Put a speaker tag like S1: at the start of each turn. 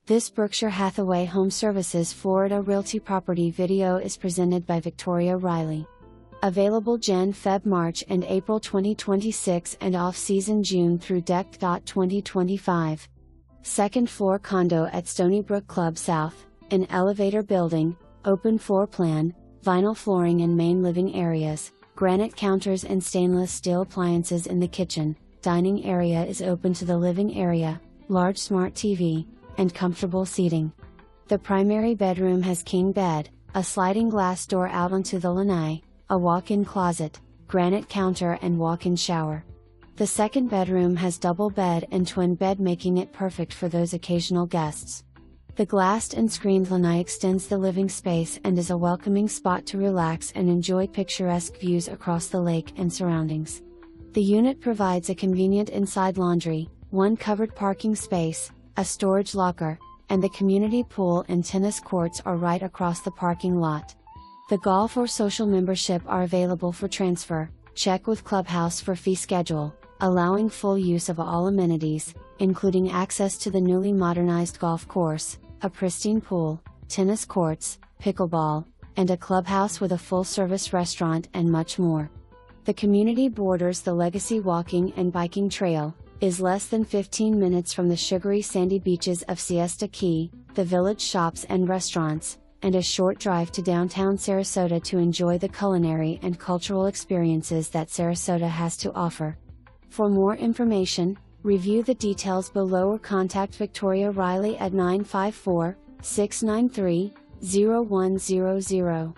S1: This Berkshire Hathaway HomeServices Florida Realty property video is presented by Victoria Reilly. Available Jan, Feb, March and April 2026 and off-season June through Dec. 2025. Second floor condo at Stony Brook Club South, an elevator building, open floor plan, vinyl flooring in main living areas, granite counters and stainless steel appliances in the kitchen. Dining area is open to the living area, large smart TV, and comfortable seating. The primary bedroom has king bed, a sliding glass door out onto the lanai, a walk-in closet, granite counter and walk-in shower. The second bedroom has double bed and twin bed, making it perfect for those occasional guests. The glassed and screened lanai extends the living space and is a welcoming spot to relax and enjoy picturesque views across the lake and surroundings. The unit provides a convenient inside laundry, one covered parking space, a storage locker, and the community pool and tennis courts are right across the parking lot. The golf or social membership are available for transfer. Check with Clubhouse for fee schedule, allowing full use of all amenities, including access to the newly modernized golf course, a pristine pool, tennis courts, pickleball, and a clubhouse with a full-service restaurant and much more. The community borders the Legacy walking and biking trail, is less than 15 minutes from the sugary sandy beaches of Siesta Key, the village shops and restaurants, and a short drive to downtown Sarasota to enjoy the culinary and cultural experiences that Sarasota has to offer. For more information, review the details below or contact Victoria Reilly at 954-693-0100.